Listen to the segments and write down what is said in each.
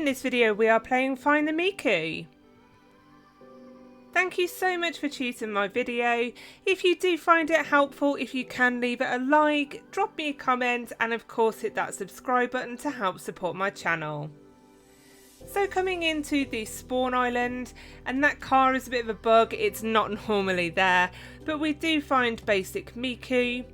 In this video we are playing Find the Miku. Thank you so much for choosing my video. If you do find it helpful, if you can leave it a like, drop me a comment and of course hit that subscribe button to help support my channel. So coming into the spawn island, and that car is a bit of a bug, it's not normally there, but we do find basic Miku.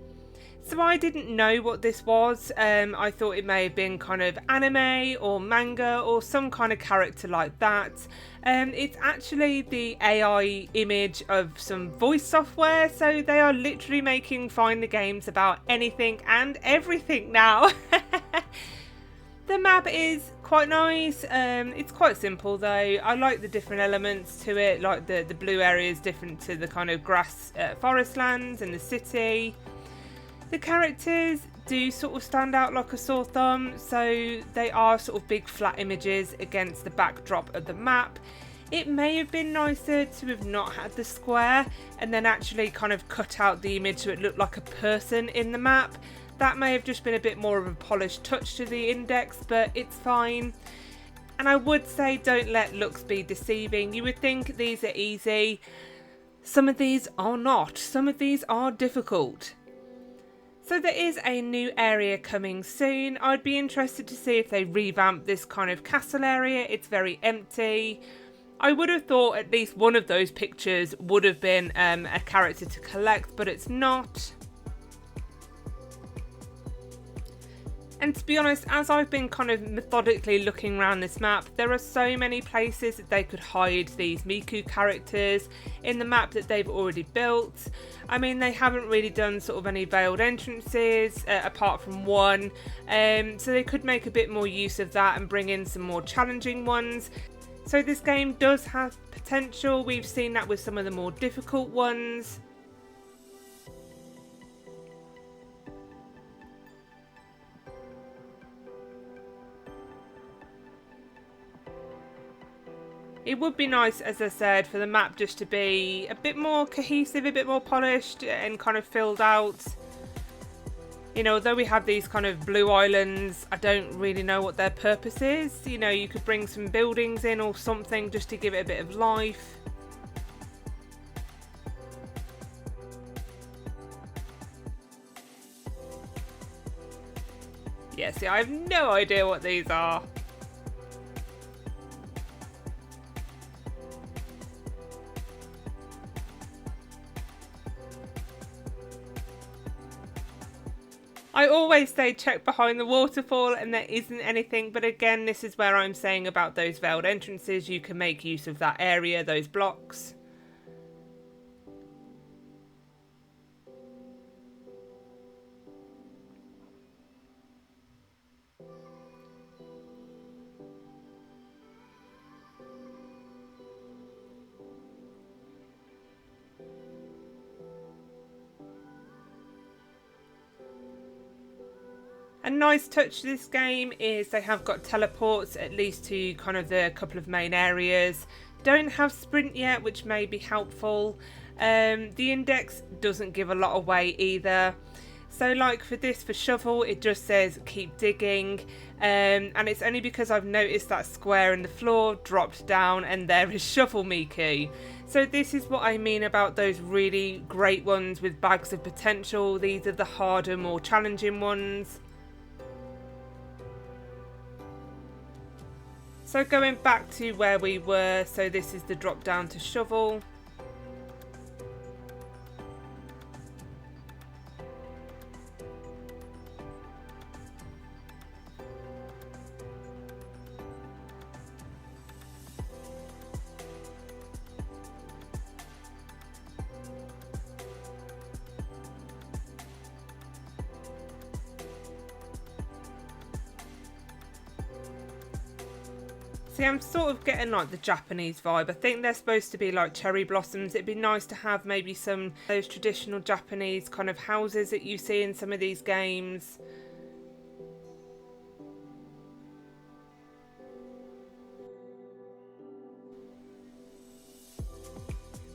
So I didn't know what this was. I thought it may have been kind of anime or manga or some kind of character like that. It's actually the AI image of some voice software, so they are literally making Find the games about anything and everything now. The map is quite nice. It's quite simple though. I like the different elements to it, like the blue area is different to the kind of grass forest lands and the city. The characters do sort of stand out like a sore thumb, so they are sort of big flat images against the backdrop of the map. It may have been nicer to have not had the square and then actually kind of cut out the image so it looked like a person in the map. That may have just been a bit more of a polished touch to the index, but it's fine. And I would say don't let looks be deceiving. You would think these are easy. Some of these are not. Some of these are difficult. So there is a new area coming soon. I'd be interested to see if they revamp this kind of castle area. It's very empty. I would have thought at least one of those pictures would have been a character to collect, but it's not. And to be honest, as I've been kind of methodically looking around this map, there are so many places that they could hide these Miku characters in the map that they've already built. I mean, they haven't really done sort of any veiled entrances, apart from one, so they could make a bit more use of that and bring in some more challenging ones. So this game does have potential. We've seen that with some of the more difficult ones. It would be nice, as I said, for the map just to be a bit more cohesive, a bit more polished and kind of filled out. You know, although we have these kind of blue islands, I don't really know what their purpose is. You know, you could bring some buildings in or something just to give it a bit of life. Yeah, see, I have no idea what these are. I always say check behind the waterfall and there isn't anything, but again, this is where I'm saying about those veiled entrances. You can make use of that area, those blocks. A nice touch to this game is they have got teleports at least to kind of the couple of main areas. Don't have sprint yet, which may be helpful. The index doesn't give a lot away either. So like for this, for shovel, it just says keep digging. And it's only because I've noticed that square in the floor dropped down and there is shovel Miku. So this is what I mean about those really great ones with bags of potential. These are the harder, more challenging ones. So going back to where we were, so this is the drop down to shovel. See, I'm sort of getting like the Japanese vibe. I think they're supposed to be like cherry blossoms. It'd be nice to have maybe some of those traditional Japanese kind of houses that you see in some of these games.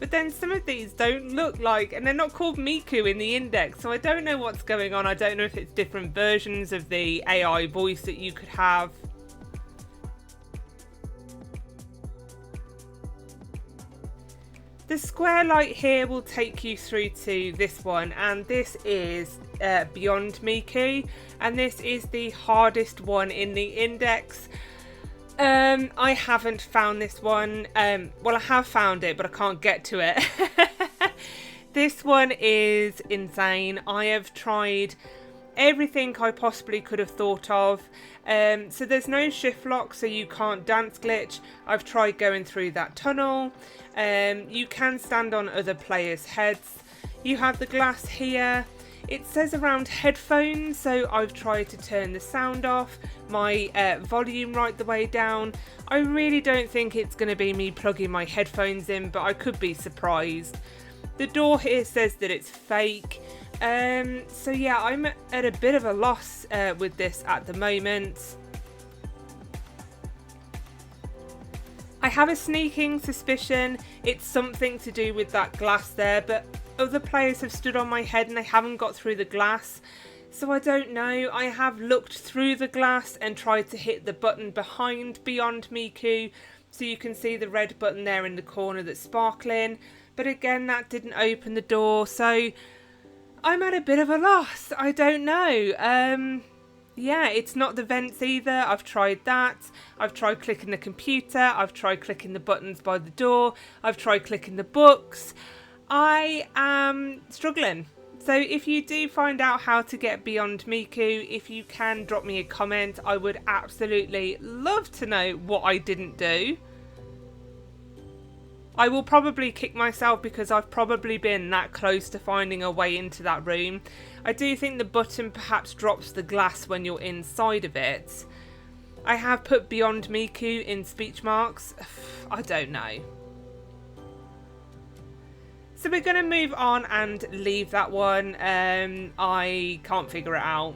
But then some of these don't look like, and they're not called Miku in the index, so I don't know what's going on. I don't know if it's different versions of the AI voice that you could have. The square light here will take you through to this one, and this is Beyond Miku, and this is the hardest one in the index. I haven't found this one. Well, I have found it, but I can't get to it. This one is insane. I have tried everything I possibly could have thought of. So there's no shift lock, so you can't dance glitch. I've tried going through that tunnel. You can stand on other players' heads. You have the glass here. It says around headphones, so I've tried to turn the sound off, my volume right the way down. I really don't think it's going to be me plugging my headphones in, but I could be surprised. The door here says that it's fake. So yeah, I'm at a bit of a loss with this at the moment. I have a sneaking suspicion it's something to do with that glass there, but other players have stood on my head and they haven't got through the glass. So I don't know. I have looked through the glass and tried to hit the button behind Beyond Miku, so you can see the red button there in the corner that's sparkling. But again, that didn't open the door, so I'm at a bit of a loss. I don't know. Yeah, it's not the vents either. I've tried that. I've tried clicking the computer. I've tried clicking the buttons by the door. I've tried clicking the books. I am struggling. So if you do find out how to get Beyond Miku, if you can drop me a comment, I would absolutely love to know what I didn't do. I will probably kick myself because I've probably been that close to finding a way into that room. I do think the button perhaps drops the glass when you're inside of it. I have put Beyond Miku in speech marks. I don't know. So we're going to move on and leave that one. I can't figure it out.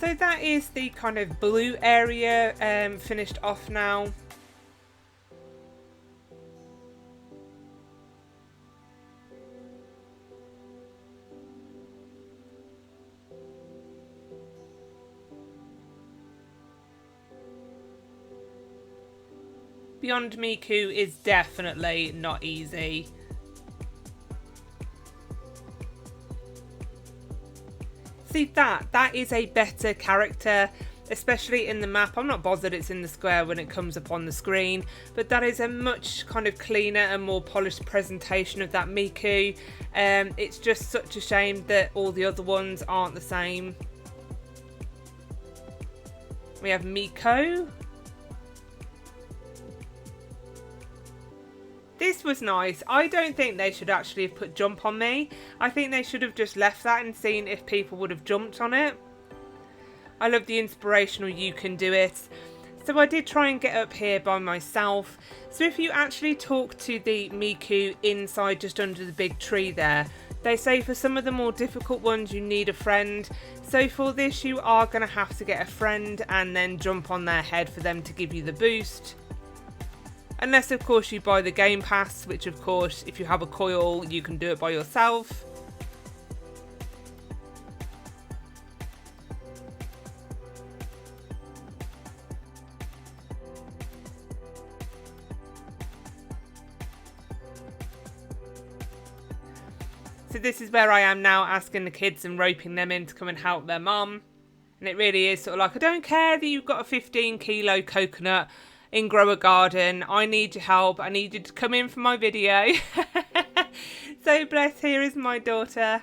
So that is the kind of blue area finished off now. Beyond Miku is definitely not easy. See, that is a better character, especially in the map. I'm not bothered it's in the square when it comes up on the screen, but that is a much kind of cleaner and more polished presentation of that Miku. It's just such a shame that all the other ones aren't the same. We have Meiko. This was nice. I don't think they should actually have put jump on me. I think they should have just left that and seen if people would have jumped on it. I love the inspirational "you can do it." So I did try and get up here by myself. So if you actually talk to the Miku inside just under the big tree there, they say for some of the more difficult ones you need a friend. So for this you are going to have to get a friend and then jump on their head for them to give you the boost. Unless of course you buy the game pass, which of course if you have a coil you can do it by yourself. So this is where I am now, asking the kids and roping them in to come and help their mum. And it really is sort of like, I don't care that you've got a 15-kilo coconut in Grower Garden. I need your help. I need you to come in for my video. So bless, here is my daughter.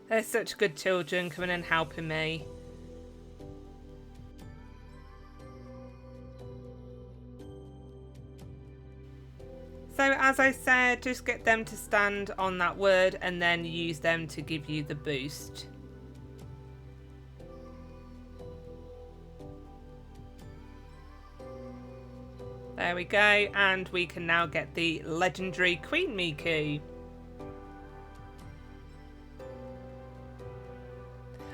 They're such good children coming and helping me. So as I said, just get them to stand on that word and then use them to give you the boost. There we go, and we can now get the legendary Queen Miku.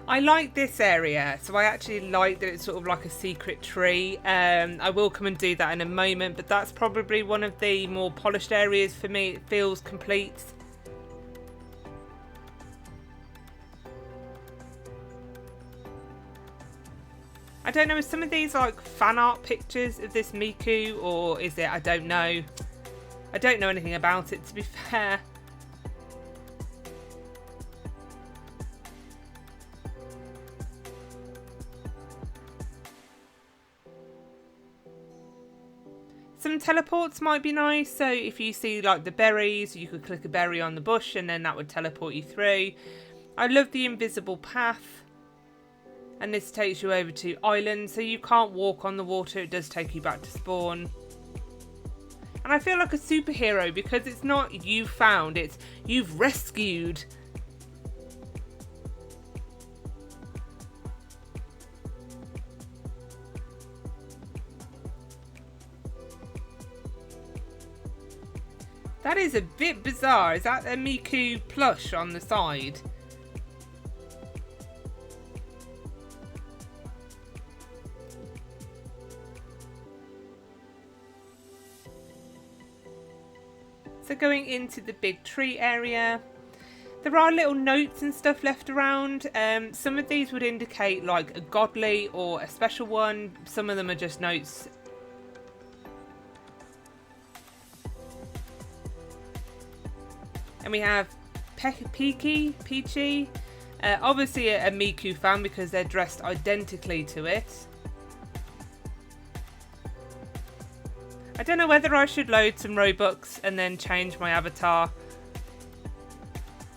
I like this area, so I actually like that it's sort of like a secret tree. I will come and do that in a moment, but that's probably one of the more polished areas for me. It feels complete. I don't know, is some of these like fan art pictures of this Miku, or is it? I don't know. I don't know anything about it, to be fair. Some teleports might be nice, so if you see like the berries, you could click a berry on the bush and then that would teleport you through. I love the invisible path. And this takes you over to island, so you can't walk on the water, it does take you back to spawn. And I feel like a superhero because it's not you found, it's you've rescued. That is a bit bizarre. Is that a Miku plush on the side? So going into the big tree area, there are little notes and stuff left around. Some of these would indicate like a godly or a special one. Some of them are just notes. And we have Peachy, obviously a Miku fan because they're dressed identically to it. I don't know whether I should load some Robux and then change my avatar.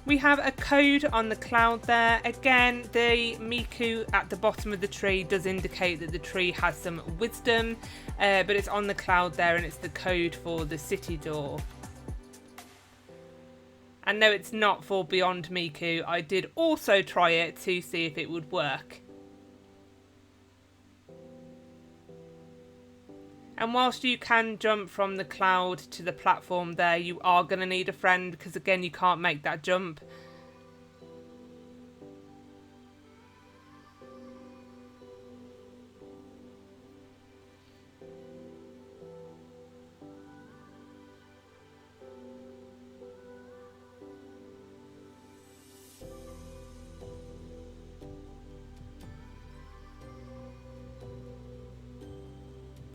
We have a code on the cloud there. Again, the Miku at the bottom of the tree does indicate that the tree has some wisdom, but it's on the cloud there and it's the code for the city door. And no, it's not for Beyond Miku. I did also try it to see if it would work. And whilst you can jump from the cloud to the platform there, you are going to need a friend because again, you can't make that jump.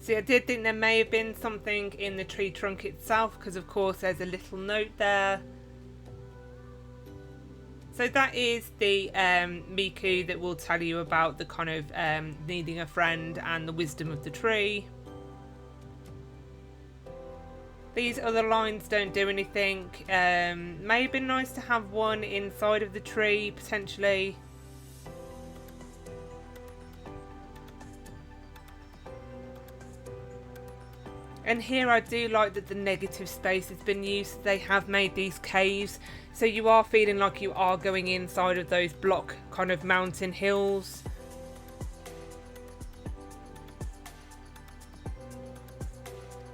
See, I did think there may have been something in the tree trunk itself because of course there's a little note there. So that is the Miku that will tell you about the kind of needing a friend and the wisdom of the tree. These other lines don't do anything. May have been nice to have one inside of the tree potentially. And here I do like that the negative space has been used. They have made these caves, so you are feeling like you are going inside of those block kind of mountain hills.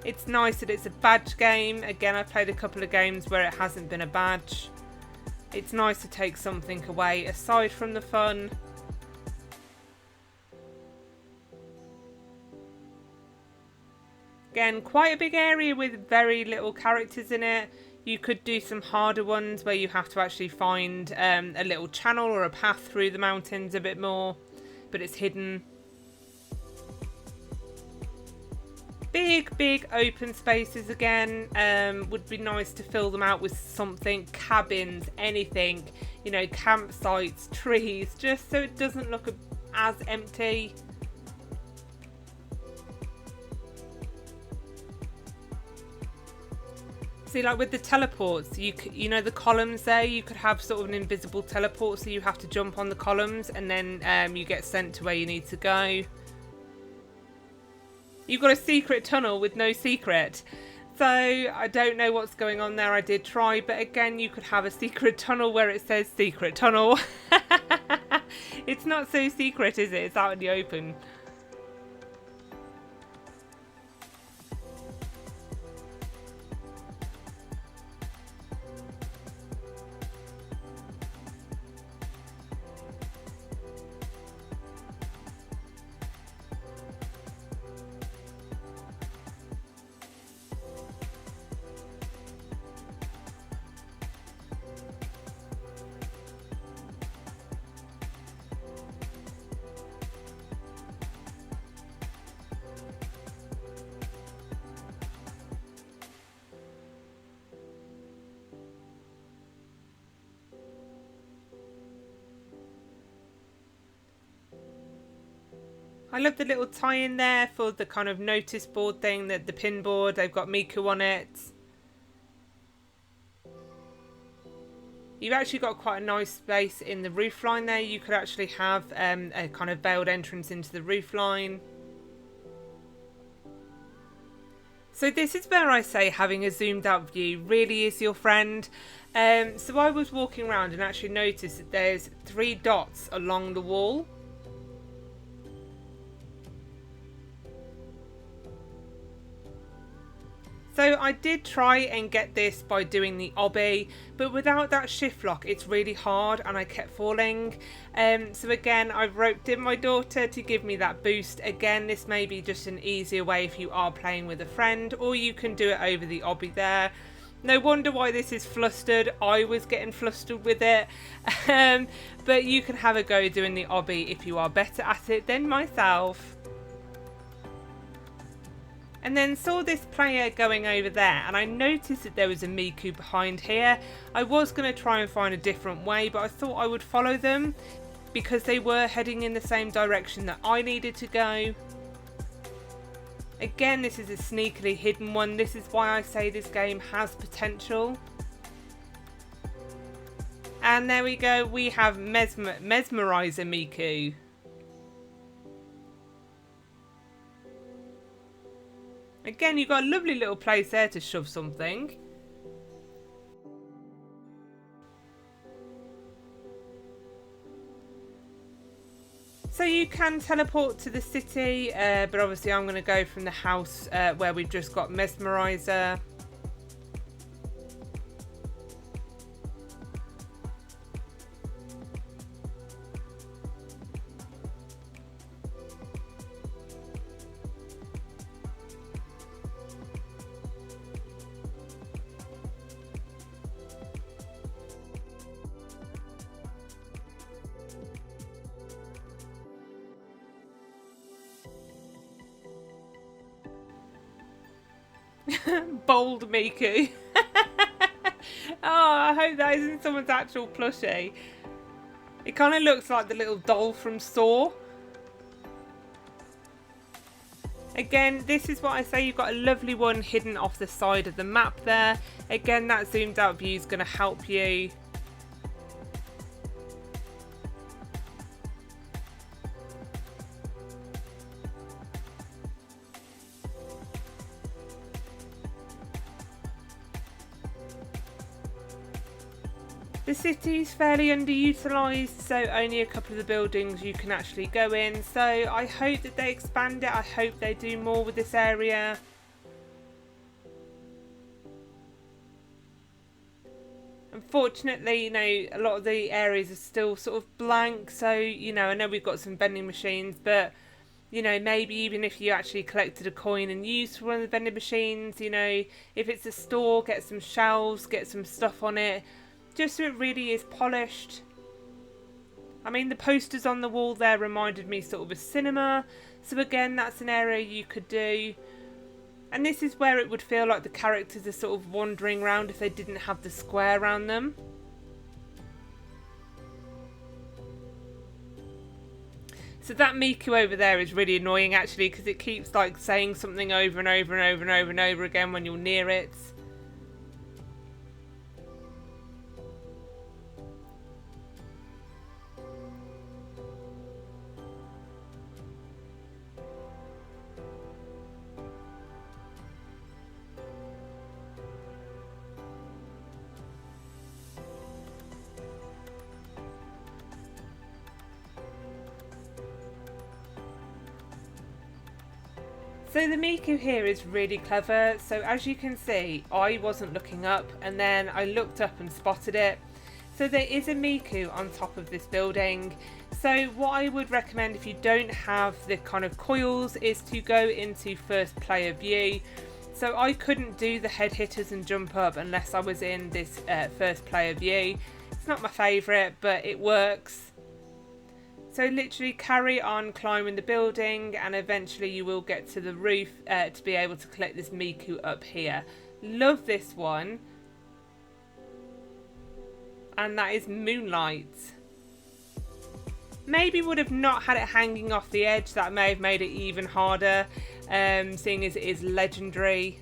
It's nice that it's a badge game. Again, I've played a couple of games where it hasn't been a badge. It's nice to take something away aside from the fun. Again, quite a big area with very little characters in it. You could do some harder ones where you have to actually find a little channel or a path through the mountains a bit more, but it's hidden. Big open spaces again. Would be nice to fill them out with something, cabins, anything, you know, campsites, trees, just so it doesn't look as empty. See, like with the teleports, you know the columns there, you could have sort of an invisible teleport, so you have to jump on the columns and then you get sent to where you need to go. You've got a secret tunnel with no secret. So I don't know what's going on there. I did try, but again, you could have a secret tunnel where it says secret tunnel. It's not so secret, is it? It's out in the open. I love the little tie-in there for the kind of notice board thing, that the pin board, they've got Miku on it. You've actually got quite a nice space in the roofline there. You could actually have a kind of veiled entrance into the roofline. So this is where I say having a zoomed out view really is your friend. So I was walking around and actually noticed that there's 3 dots along the wall. So I did try and get this by doing the obby, but without that shift lock it's really hard and I kept falling. So again, I've roped in my daughter to give me that boost. Again, this may be just an easier way if you are playing with a friend, or you can do it over the obby there. No wonder why this is flustered. I was getting flustered with it. But you can have a go doing the obby if you are better at it than myself. And then saw this player going over there, and I noticed that there was a Miku behind here. I was going to try and find a different way, but I thought I would follow them because they were heading in the same direction that I needed to go. Again, this is a sneakily hidden one. This is why I say this game has potential. And there we go, we have Mesmerizer Miku. Again, you've got a lovely little place there to shove something. So you can teleport to the city, but obviously I'm going to go from the house where we've just got Mesmerizer. Bold Miku. Oh, I hope that isn't someone's actual plushie. It kind of looks like the little doll from Saw. Again, this is what I say, you've got a lovely one hidden off the side of the map there. Again, that zoomed out view is going to help you. The city is fairly underutilised, so only a couple of the buildings you can actually go in. So I hope that they expand it. I hope they do more with this area. Unfortunately, you know, a lot of the areas are still sort of blank. So, you know, I know we've got some vending machines, but, you know, maybe even if you actually collected a coin and used one of the vending machines, you know, if it's a store, get some shelves, get some stuff on it. Just so it really is polished. I mean, the posters on the wall there reminded me sort of of cinema. So again, that's an area you could do. And this is where it would feel like the characters are sort of wandering around if they didn't have the square around them. So that Miku over there is really annoying actually, because it keeps like saying something over and over and over and over and over again when you're near it. So the Miku here is really clever. So as you can see, I wasn't looking up and then I looked up and spotted it. So there is a Miku on top of this building. So what I would recommend if you don't have the kind of coils is to go into first player view. So I couldn't do the head hitters and jump up unless I was in this first player view. It's not my favourite, but it works. So literally carry on climbing the building and eventually you will get to the roof to be able to collect this Miku up here. Love this one. And that is Moonlight. Maybe would have not had it hanging off the edge. That may have made it even harder, seeing as it is legendary.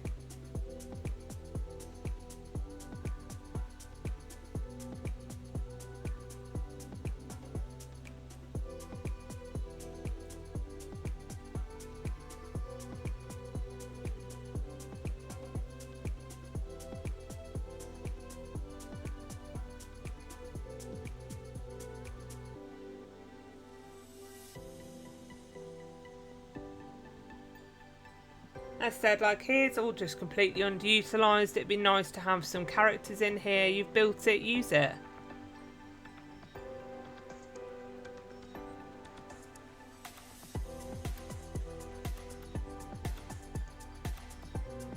As said, like here's all just completely underutilised. It'd be nice to have some characters in here. You've built it, use it.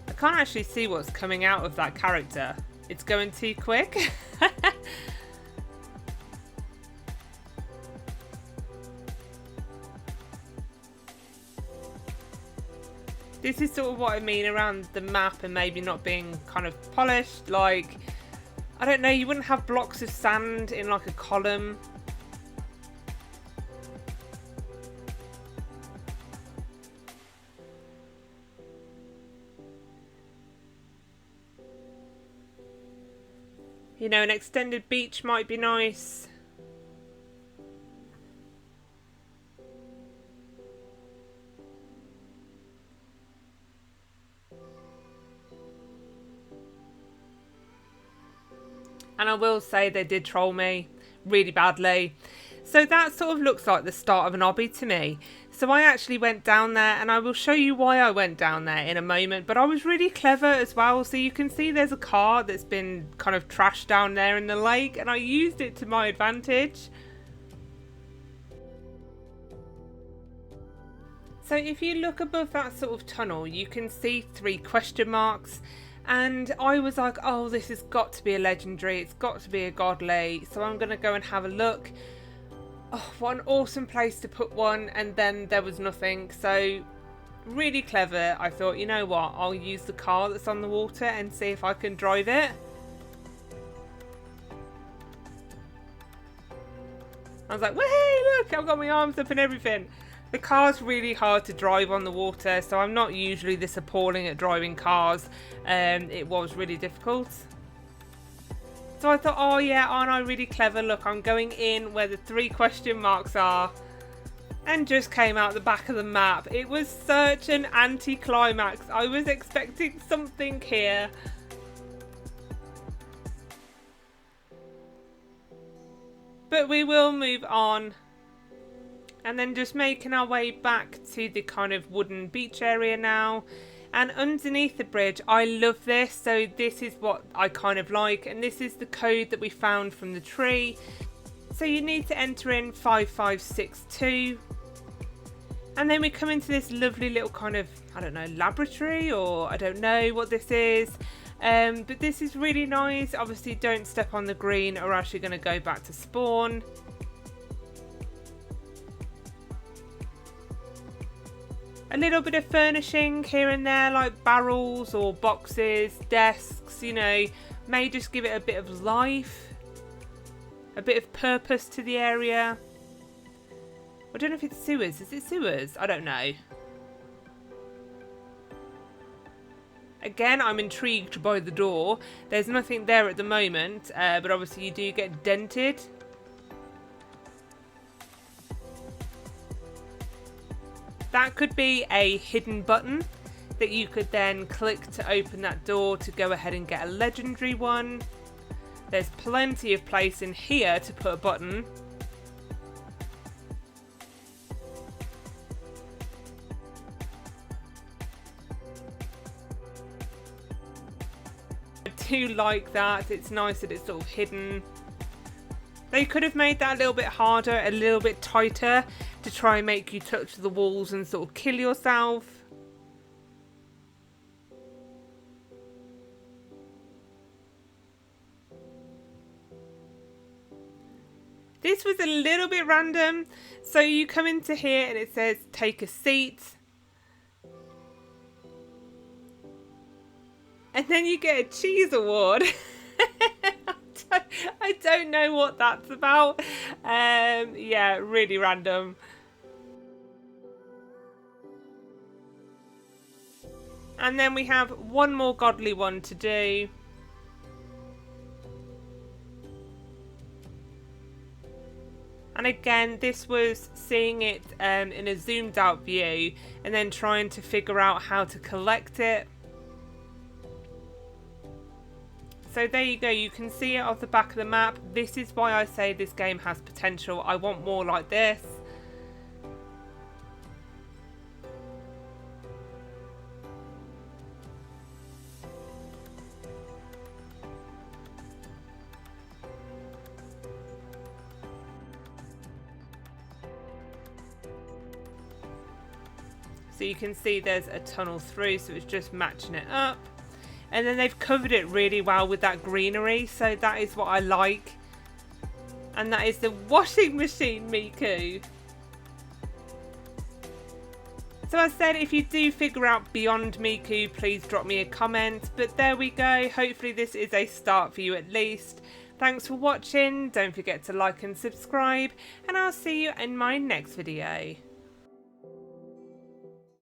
I can't actually see what's coming out of that character. It's going too quick. This is sort of what I mean around the map and maybe not being kind of polished. Like, I don't know, you wouldn't have blocks of sand in like a column. You know, an extended beach might be nice. And I will say they did troll me really badly. So that sort of looks like the start of an obby to me. So I actually went down there and I will show you why I went down there in a moment. But I was really clever as well. So you can see there's a car that's been kind of trashed down there in the lake. And I used it to my advantage. So if you look above that sort of tunnel, you can see 3 question marks. And I was like, oh, this has got to be a legendary. It's got to be a godly. So I'm going to go and have a look. Oh, what an awesome place to put one. And then there was nothing. So really clever. I thought, you know what? I'll use the car that's on the water and see if I can drive it. I was like, hey, look, I've got my arms up and everything. The car's really hard to drive on the water, so I'm not usually this appalling at driving cars. It was really difficult. So I thought, oh yeah, aren't I really clever? Look, I'm going in where the 3 question marks are. And just came out the back of the map. It was such an anti-climax. I was expecting something here. But we will move on. And then just making our way back to the kind of wooden beach area now. And underneath the bridge, I love this. So this is what I kind of like. And this is the code that we found from the tree. So you need to enter in 5562. And then we come into this lovely little kind of, I don't know, laboratory, or I don't know what this is. But this is really nice. Obviously don't step on the green or else you're going to go back to spawn. A little bit of furnishing here and there, like barrels or boxes, desks, you know, may just give it a bit of life, a bit of purpose to the area. I don't know if it's sewers. Is it sewers? I don't know. Again, I'm intrigued by the door. There's nothing there at the moment, but obviously you do get dented. That could be a hidden button that you could then click to open that door to go ahead and get a legendary one. There's plenty of place in here to put a button. do like that. It's nice that it's sort of hidden. They could have made that a little bit harder, a little bit tighter, to try and make you touch the walls and sort of kill yourself. This was a little bit random. So you come into here and it says take a seat. And then you get a cheese award. I don't know what that's about. Yeah, really random. And then we have one more godly one to do. And again, this was seeing it in a zoomed out view and then trying to figure out how to collect it. So there you go, you can see it off the back of the map. This is why I say this game has potential. I want more like this. So you can see there's a tunnel through, so it's just matching it up. And then they've covered it really well with that greenery, so that is what I like. And that is the washing machine Miku. So as I said, if you do figure out beyond Miku, please drop me a comment. But there we go, hopefully this is a start for you at least. Thanks for watching, don't forget to like and subscribe, and I'll see you in my next video.